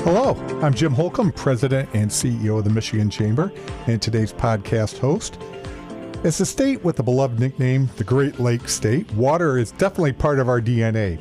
Hello, I'm Jim Holcomb, President and CEO of the Michigan Chamber, and today's podcast host. As a state with the beloved nickname, the Great Lakes State, water is definitely part of our DNA.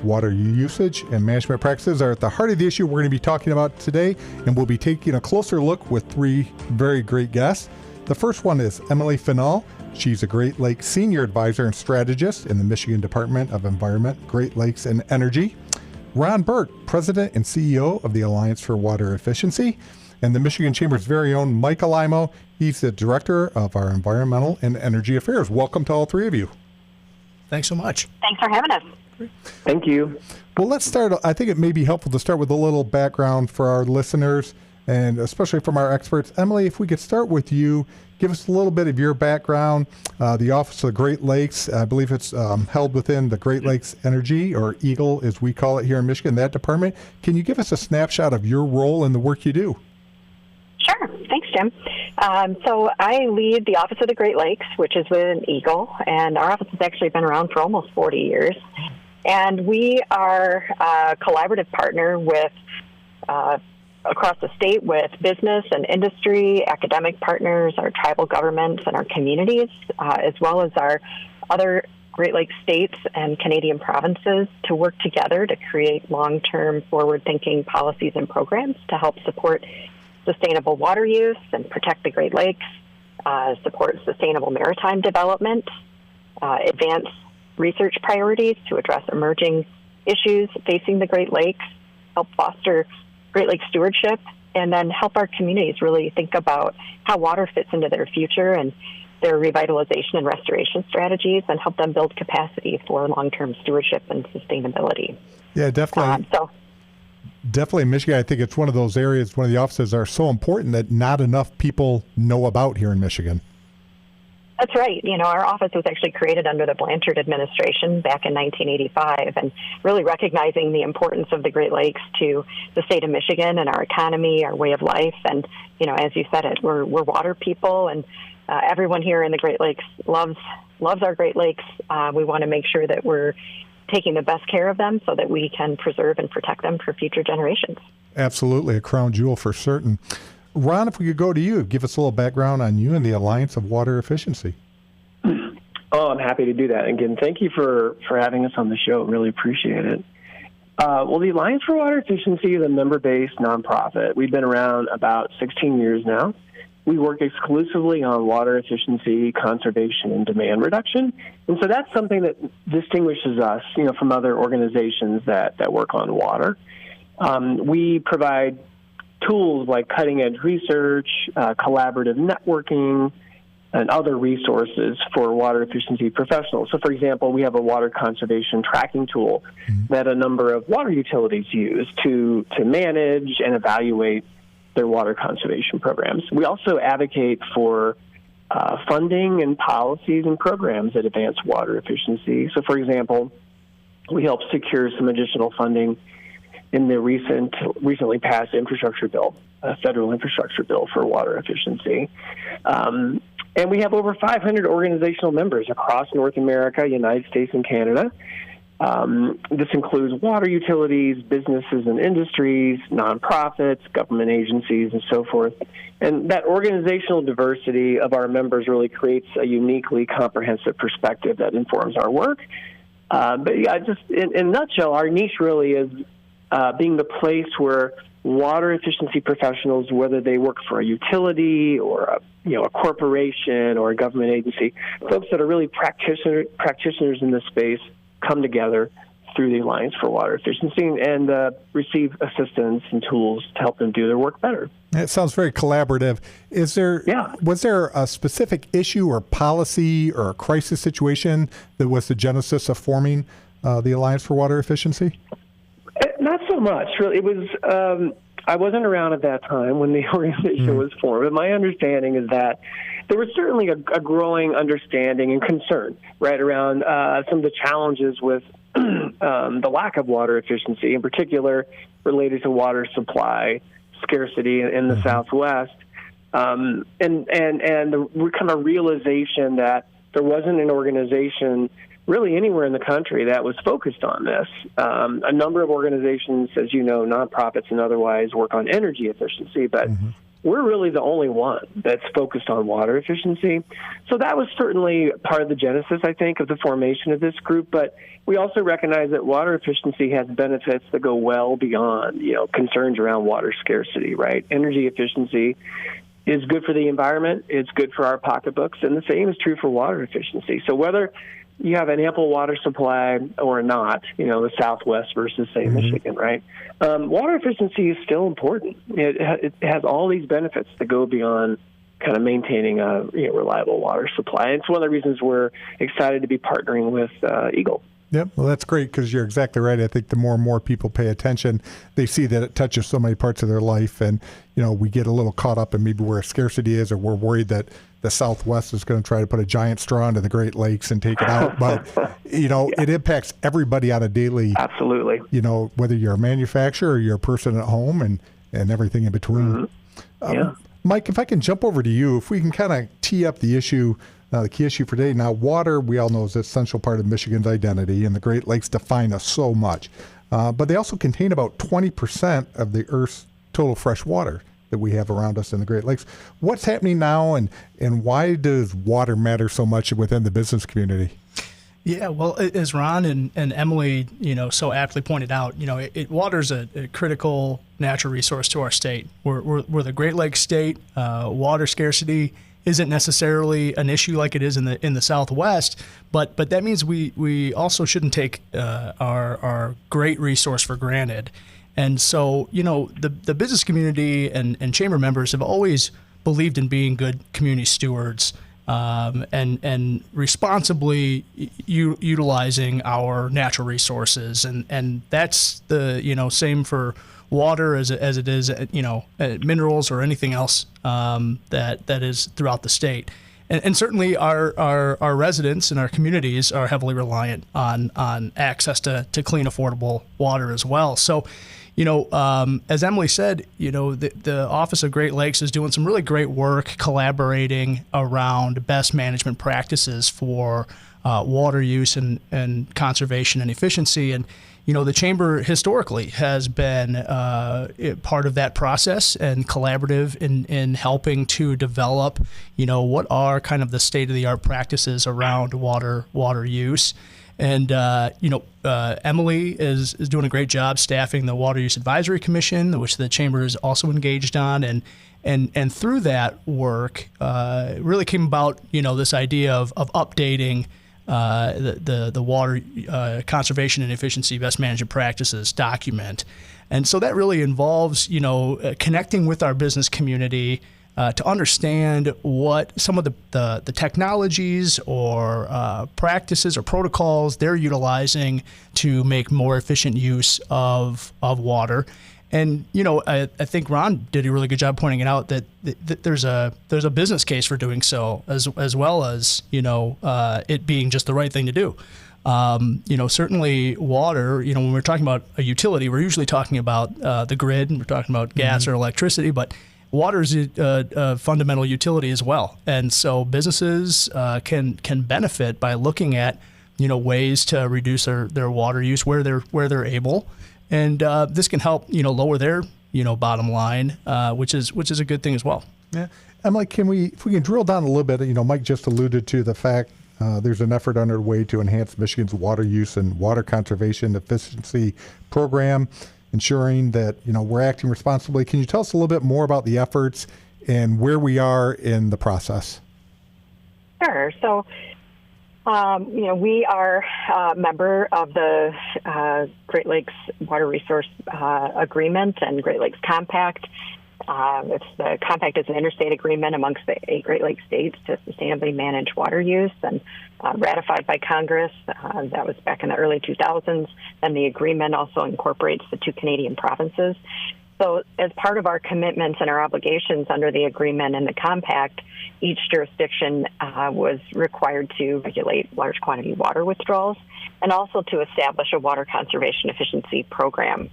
Water usage and management practices are at the heart of the issue we're going to be talking about today, and we'll be taking a closer look with three very great guests. The first one is Emily Finnell. She's a Great Lakes Senior Advisor and Strategist in the Michigan Department of Environment, Great Lakes, and Energy. Ron Burke, President and CEO of the Alliance for Water Efficiency, and the Michigan Chamber's very own Mike Alaimo. He's the Director of our Environmental and Energy Affairs. Welcome to all three of you. Thanks so much. Thanks for having us. Thank you. Well, let's start. I think it may be helpful to start with a little background for our listeners, and especially from our experts. Emily, if we could start with you, give us a little bit of your background. The Office of the Great Lakes, I believe it's held within the Great Lakes Energy, or EAGLE as we call it here in Michigan, that department. Can you give us a snapshot of your role in the work you do? Sure. Thanks, Jim. So I lead the Office of the Great Lakes, which is within EAGLE, and our office has actually been around for almost 40 years. And we are a collaborative partner with across the state with business and industry, academic partners, our tribal governments, and our communities, as well as our other Great Lakes states and Canadian provinces to work together to create long-term forward-thinking policies and programs to help support sustainable water use and protect the Great Lakes, support sustainable maritime development, advance research priorities to address emerging issues facing the Great Lakes, help foster Great Lakes stewardship, and then help our communities really think about how water fits into their future and their revitalization and restoration strategies, and help them build capacity for long-term stewardship and sustainability. Yeah, definitely. Definitely in Michigan, I think it's one of those areas, one of the offices are so important that not enough people know about here in Michigan. That's right. You know, our office was actually created under the Blanchard administration back in 1985, and really recognizing the importance of the Great Lakes to the state of Michigan and our economy, our way of life. And, you know, as you said it, we're water people, and everyone here in the Great Lakes loves our Great Lakes. We want to make sure that we're taking the best care of them so that we can preserve and protect them for future generations. Absolutely. A crown jewel for certain. Ron, if we could go to you, give us a little background on you and the Alliance of Water Efficiency. Oh, I'm happy to do that. Again, thank you for having us on the show. Really appreciate it. Well, the Alliance for Water Efficiency is a member-based nonprofit. We've been around about 16 years now. We work exclusively on water efficiency, conservation, and demand reduction. And so that's something that distinguishes us, you know, from other organizations that work on water. We provide tools like cutting-edge research, collaborative networking, and other resources for water efficiency professionals. So, for example, we have a water conservation tracking tool that a number of water utilities use to manage and evaluate their water conservation programs. We also advocate for funding and policies and programs that advance water efficiency. So, for example, we helped secure some additional funding in the recently passed infrastructure bill, federal infrastructure bill for water efficiency. And we have over 500 organizational members across North America, United States, and Canada. This includes water utilities, businesses and industries, nonprofits, government agencies, and so forth. And that organizational diversity of our members really creates a uniquely comprehensive perspective that informs our work. But yeah, just in a nutshell, our niche really is being the place where water efficiency professionals, whether they work for a utility or a corporation or a government agency, folks that are really practitioners in this space, come together through the Alliance for Water Efficiency and receive assistance and tools to help them do their work better. It sounds very collaborative. Was there a specific issue or policy or a crisis situation that was the genesis of forming the Alliance for Water Efficiency? Not so much. Really, it was. I wasn't around at that time when the organization was formed, but my understanding is that there was certainly a growing understanding and concern right around some of the challenges with the lack of water efficiency, in particular related to water supply scarcity in the Southwest, and the kind of realization that there wasn't an organization really anywhere in the country that was focused on this. A number of organizations, as you know, nonprofits and otherwise, work on energy efficiency, but we're really the only one that's focused on water efficiency. So that was certainly part of the genesis, I think, of the formation of this group. But we also recognize that water efficiency has benefits that go well beyond, concerns around water scarcity, right? Energy efficiency is good for the environment. It's good for our pocketbooks. And the same is true for water efficiency. So whether you have an ample water supply or not, the Southwest versus, say, Michigan, right? Water efficiency is still important. It has all these benefits that go beyond kind of maintaining a reliable water supply. And it's one of the reasons we're excited to be partnering with Eagle. Yep, well, that's great because you're exactly right. I think the more and more people pay attention, they see that it touches so many parts of their life, and we get a little caught up in maybe where scarcity is, or we're worried that the Southwest is going to try to put a giant straw into the Great Lakes and take it out. But it impacts everybody on a daily. Absolutely. Whether you're a manufacturer or you're a person at home, and everything in between. Mike, if I can jump over to you, if we can kind of tee up the issue. The key issue for today. Now, water, we all know, is an essential part of Michigan's identity, and the Great Lakes define us so much. But they also contain about 20% of the Earth's total fresh water that we have around us in the Great Lakes. What's happening now, and why does water matter so much within the business community? Yeah, well, as Ron and Emily, so aptly pointed out, water's a critical natural resource to our state. We're the Great Lakes state. Water scarcity isn't necessarily an issue like it is in the Southwest, but that means we also shouldn't take our great resource for granted. And so, the business community and chamber members have always believed in being good community stewards and responsibly utilizing our natural resources, and that's the same for water as it is, minerals or anything else that is throughout the state. And certainly our residents and our communities are heavily reliant on access to clean, affordable water as well. So, as Emily said, the Office of Great Lakes is doing some really great work collaborating around best management practices for water use and conservation and efficiency. And the Chamber historically has been part of that process and collaborative in helping to develop, what are kind of the state-of-the-art practices around water use. And, Emily is doing a great job staffing the Water Use Advisory Commission, which the Chamber is also engaged on. And through that work, it really came about, this idea of updating the water conservation and efficiency best management practices document. And so that really involves, connecting with our business community to understand what some of the technologies or practices or protocols they're utilizing to make more efficient use of water. And I think Ron did a really good job pointing it out that there's a business case for doing so, as well as it being just the right thing to do. Certainly water. When we're talking about a utility, we're usually talking about the grid, and we're talking about gas or electricity, but water is a fundamental utility as well. And so businesses can benefit by looking at ways to reduce their water use where they're able. And this can help, lower their, bottom line, which is a good thing as well. Yeah, Emily, if we can drill down a little bit, Mike just alluded to the fact there's an effort underway to enhance Michigan's water use and water conservation efficiency program, ensuring that we're acting responsibly. Can you tell us a little bit more about the efforts and where we are in the process? Sure. So. We are a member of the Great Lakes Water Resource Agreement and Great Lakes Compact. The compact is an interstate agreement amongst the 8 Great Lakes states to sustainably manage water use, and ratified by Congress. That was back in the early 2000s. And the agreement also incorporates the 2 Canadian provinces. So as part of our commitments and our obligations under the agreement and the compact, each jurisdiction was required to regulate large quantity water withdrawals and also to establish a water conservation efficiency program.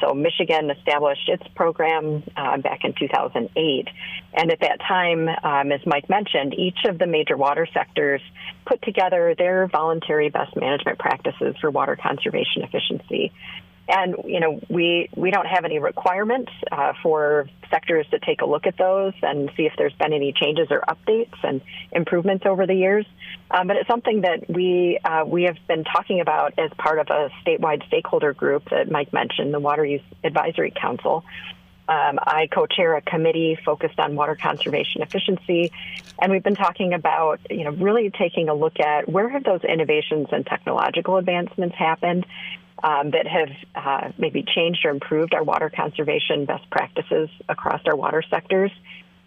So Michigan established its program back in 2008. And at that time, as Mike mentioned, each of the major water sectors put together their voluntary best management practices for water conservation efficiency. And, we don't have any requirements for sectors to take a look at those and see if there's been any changes or updates and improvements over the years. But it's something that we have been talking about as part of a statewide stakeholder group that Mike mentioned, the Water Use Advisory Council. I co-chair a committee focused on water conservation efficiency, and we've been talking about, really taking a look at where have those innovations and technological advancements happened that have maybe changed or improved our water conservation best practices across our water sectors.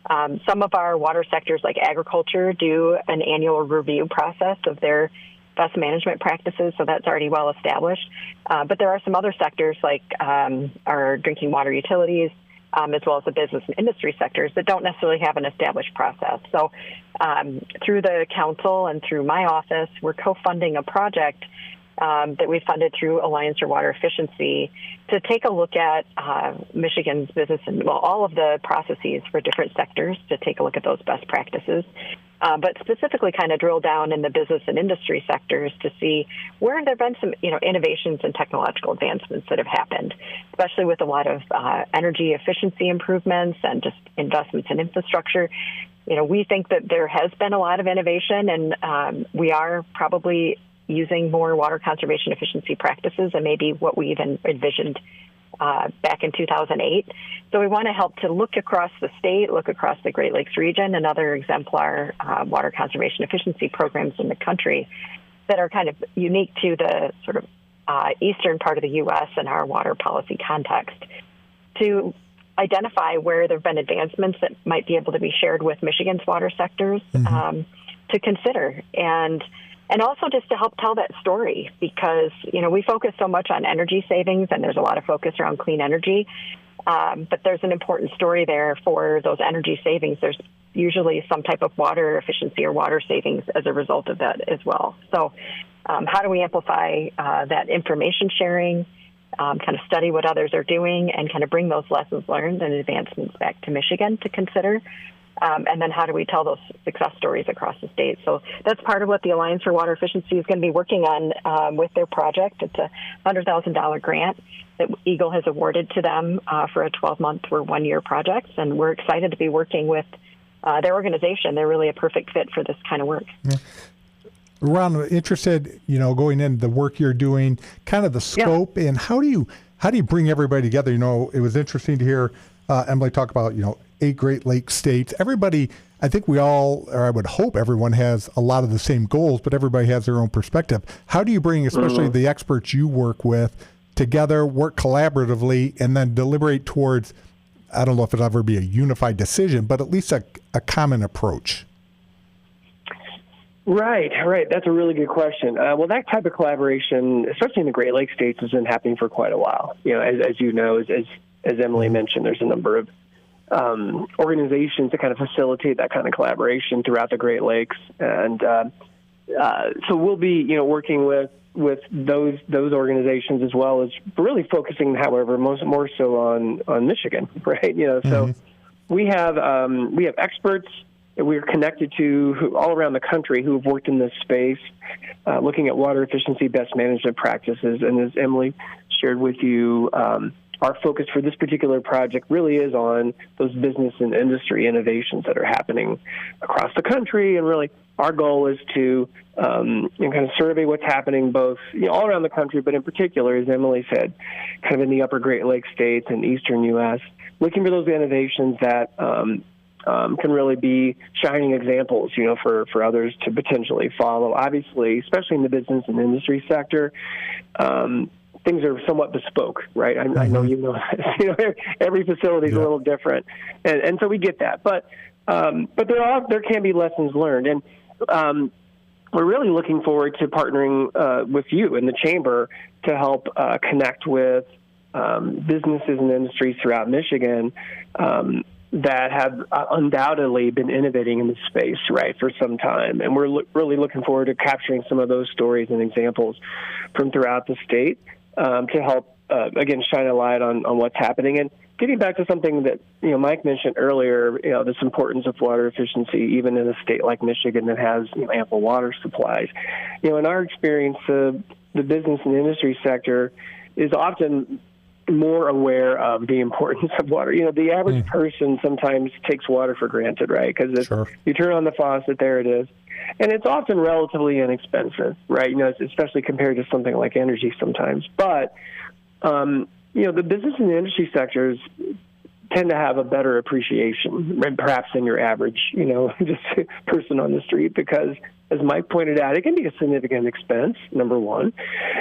Some of our water sectors, like agriculture, do an annual review process of their best management practices, so that's already well established. But there are some other sectors, like our drinking water utilities, as well as the business and industry sectors, that don't necessarily have an established process. So through the council and through my office, we're co-funding a project that we funded through Alliance for Water Efficiency to take a look at Michigan's business and all of the processes for different sectors, to take a look at those best practices, but specifically kind of drill down in the business and industry sectors to see where have there been some innovations and technological advancements that have happened, especially with a lot of energy efficiency improvements and just investments in infrastructure. We think that there has been a lot of innovation, and we are probably using more water conservation efficiency practices than maybe what we even envisioned back in 2008. So we want to help to look across the state, look across the Great Lakes region, and other exemplar water conservation efficiency programs in the country that are kind of unique to the sort of eastern part of the U.S. and our water policy context, to identify where there have been advancements that might be able to be shared with Michigan's water sectors to consider. And also just to help tell that story, because, we focus so much on energy savings, and there's a lot of focus around clean energy. But there's an important story there for those energy savings. There's usually some type of water efficiency or water savings as a result of that as well. So how do we amplify that information sharing, kind of study what others are doing, and kind of bring those lessons learned and advancements back to Michigan to consider? And then how do we tell those success stories across the state? So that's part of what the Alliance for Water Efficiency is going to be working on with their project. It's a $100,000 grant that Eagle has awarded to them for a 12-month or one-year project. And we're excited to be working with their organization. They're really a perfect fit for this kind of work. Yeah. Ron, interested, going into the work you're doing, kind of the scope, and how do you bring everybody together? It was interesting to hear Emily talk about, 8 Great Lakes states. Everybody, I think we all, or I would hope everyone has a lot of the same goals, but everybody has their own perspective. How do you bring, especially the experts you work with, together, work collaboratively, and then deliberate towards, I don't know if it'll ever be a unified decision, but at least a common approach? Right. That's a really good question. Well, that type of collaboration, especially in the Great Lakes states, has been happening for quite a while. As you know, as Emily mentioned, there's a number of organizations to kind of facilitate that kind of collaboration throughout the Great Lakes, and so we'll be, working with those organizations, as well as really focusing, however, more so on Michigan, right? So we have experts that we're connected to all around the country who have worked in this space, looking at water efficiency best management practices, and as Emily shared with you, our focus for this particular project really is on those business and industry innovations that are happening across the country. And really, our goal is to kind of survey what's happening both all around the country, but in particular, as Emily said, kind of in the upper Great Lakes states and eastern U.S., looking for those innovations that can really be shining examples, for others to potentially follow. Obviously, especially in the business and industry sector, things are somewhat bespoke, right? I know every facility is a little different, and so we get that. But there can be lessons learned, and we're really looking forward to partnering with you in the chamber to help connect with businesses and industries throughout Michigan that have undoubtedly been innovating in this space, right, for some time. And we're really looking forward to capturing some of those stories and examples from throughout the state to help again, shine a light on what's happening. And getting back to something that, Mike mentioned earlier, this importance of water efficiency, even in a state like Michigan that has ample water supplies. In our experience, the business and industry sector is often more aware of the importance of water. The average person sometimes takes water for granted, right? Because you turn on the faucet, there it is. And it's often relatively inexpensive, right? Especially compared to something like energy sometimes. But, the business and the industry sectors tend to have a better appreciation, perhaps than your average, just person on the street, because as Mike pointed out, it can be a significant expense, number one.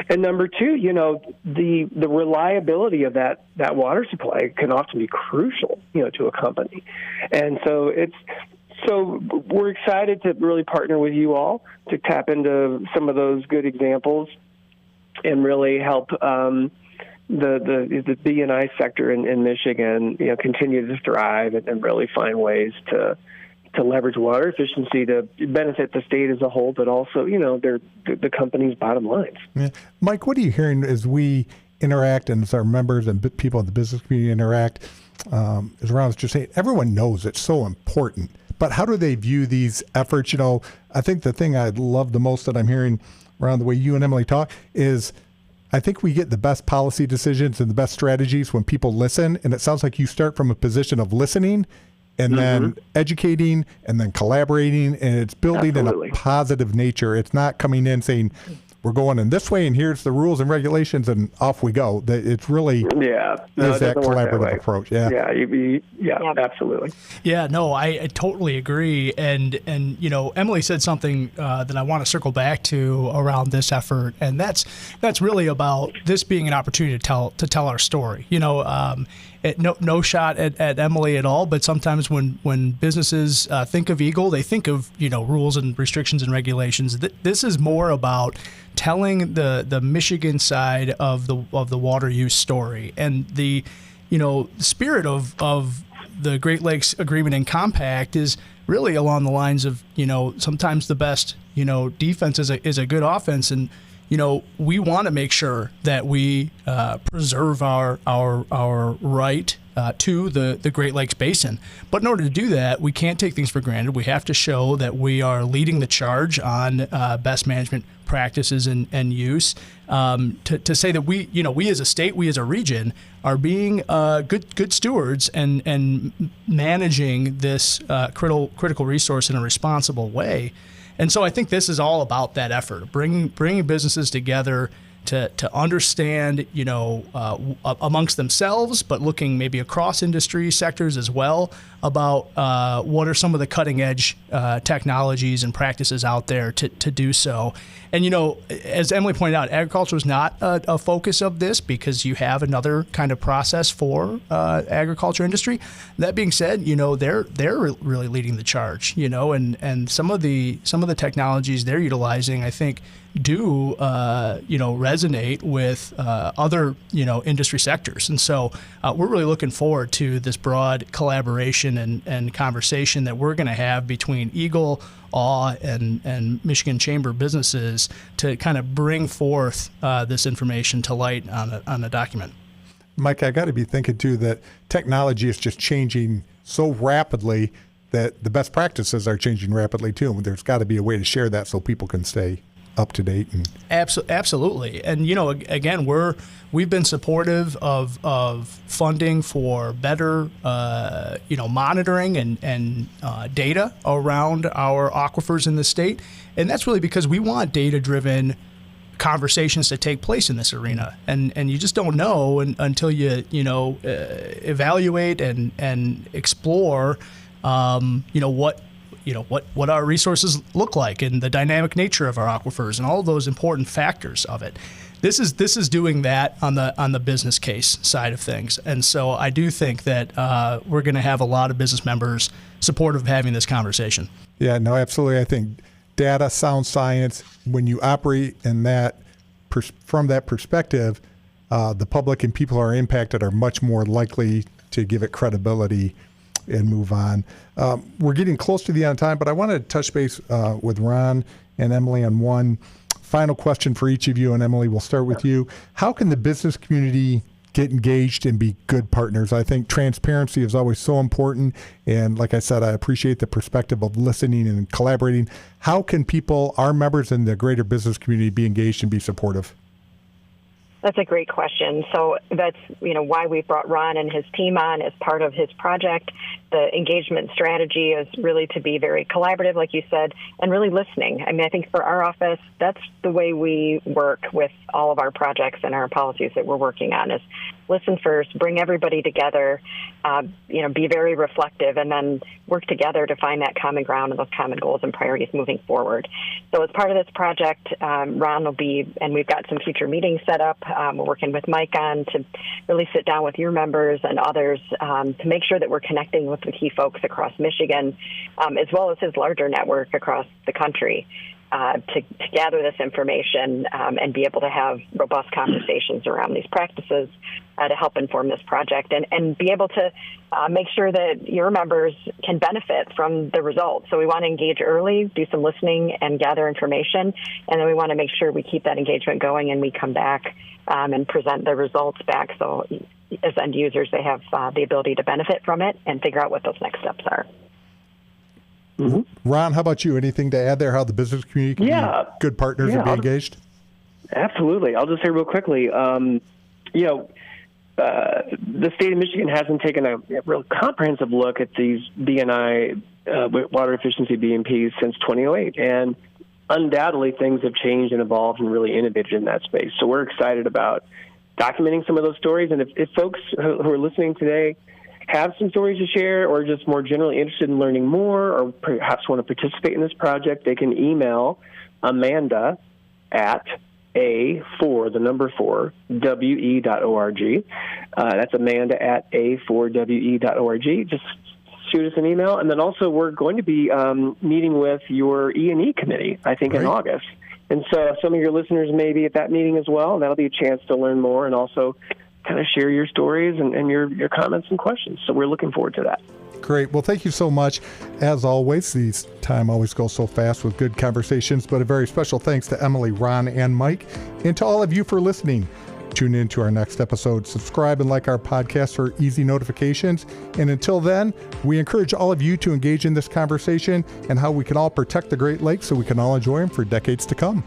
And number two, the reliability of that water supply can often be crucial, to a company. And so we're excited to really partner with you all to tap into some of those good examples and really help the B&I sector in Michigan, continue to thrive and really find ways to leverage water efficiency to benefit the state as a whole, but also, the company's bottom lines. Yeah. Mike, what are you hearing as we interact and as our members and people in the business community interact? As Ron was just saying, everyone knows it's so important, but how do they view these efforts? I think the thing I love the most that I'm hearing around the way you and Emily talk is I think we get the best policy decisions and the best strategies when people listen. And it sounds like you start from a position of listening and then educating and then collaborating, and it's building in a positive nature. It's not coming in saying, we're going in this way and here's the rules and regulations and off we go. It's really is that collaborative approach. Yeah, absolutely. Yeah, no, I totally agree. And Emily said something that I want to circle back to around this effort, and that's really about this being an opportunity to tell our story. No shot at Emily at all, but sometimes when businesses think of Eagle, they think of rules and restrictions and regulations. This is more about telling the Michigan side of the water use story, and the spirit of the Great Lakes Agreement and Compact is really along the lines of sometimes the best defense is a good offense, and we want to make sure that we preserve our right to the Great Lakes Basin. But in order to do that, we can't take things for granted. We have to show that we are leading the charge on best management practices and use. To say that we as a state, we as a region, are being good stewards and managing this critical resource in a responsible way. And so I think this is all about that effort, bringing businesses together to understand, amongst themselves, but looking maybe across industry sectors as well about what are some of the cutting edge technologies and practices out there to do so. And, as Emily pointed out, agriculture is not a focus of this because you have another kind of process for agriculture industry. That being said, they're really leading the charge, and some of the technologies they're utilizing, I think, do resonate with other industry sectors, and so we're really looking forward to this broad collaboration and conversation that we're going to have between Eagle, AW, and Michigan Chamber businesses to kind of bring forth this information to light on a document. Mike, I got to be thinking too that technology is just changing so rapidly that the best practices are changing rapidly too. There's got to be a way to share that so people can stay up to date. And absolutely. And again, we've been supportive of funding for better monitoring and data around our aquifers in the state, and that's really because we want data-driven conversations to take place in this arena, and you just don't know until you evaluate and explore what our resources look like and the dynamic nature of our aquifers and all of those important factors of it. This is doing that on the business case side of things. And so I do think that we're going to have a lot of business members supportive of having this conversation. Yeah, no, absolutely. I think data, sound science, when you operate in that from that perspective, the public and people who are impacted are much more likely to give it credibility and move on. We're getting close to the end of time, but I wanted to touch base with Ron and Emily on one final question for each of you, and Emily, we'll start with you. How can the business community get engaged and be good partners? I think transparency is always so important. And like I said, I appreciate the perspective of listening and collaborating. How can people, our members in the greater business community, be engaged and be supportive? That's a great question. So that's, why we brought Ron and his team on as part of his project. The engagement strategy is really to be very collaborative, like you said, and really listening. I think for our office, that's the way we work with all of our projects and our policies that we're working on, is listen first, bring everybody together, be very reflective, and then work together to find that common ground and those common goals and priorities moving forward. So as part of this project, Ron will be, and we've got some future meetings set up. We're working with Mike on to really sit down with your members and others to make sure that we're connecting with the key folks across Michigan, as well as his larger network across the country, to gather this information and be able to have robust conversations around these practices to help inform this project and be able to make sure that your members can benefit from the results. So we want to engage early, do some listening and gather information, and then we want to make sure we keep that engagement going and we come back and present the results back so as end users they have the ability to benefit from it and figure out what those next steps are. Mm-hmm. Ron, how about you? Anything to add there, how the business community can be good partners and be engaged? Absolutely. I'll just say real quickly, the state of Michigan hasn't taken a real comprehensive look at these BNI water efficiency BMPs since 2008. And undoubtedly things have changed and evolved and really innovated in that space. So we're excited about documenting some of those stories. And if folks who are listening today have some stories to share or just more generally interested in learning more or perhaps want to participate in this project, they can email Amanda at A4, WE.org. That's Amanda at A4WE.org. Just shoot us an email. And then also we're going to be meeting with your E&E committee, I think, in August. And so some of your listeners may be at that meeting as well, and that'll be a chance to learn more and also kind of share your stories and your comments and questions. So we're looking forward to that. Great. Well, thank you so much. As always, these time always goes so fast with good conversations, but a very special thanks to Emily, Ron, and Mike, and to all of you for listening. Tune in to our next episode. Subscribe and like our podcast for easy notifications. And until then, we encourage all of you to engage in this conversation and how we can all protect the Great Lakes so we can all enjoy them for decades to come.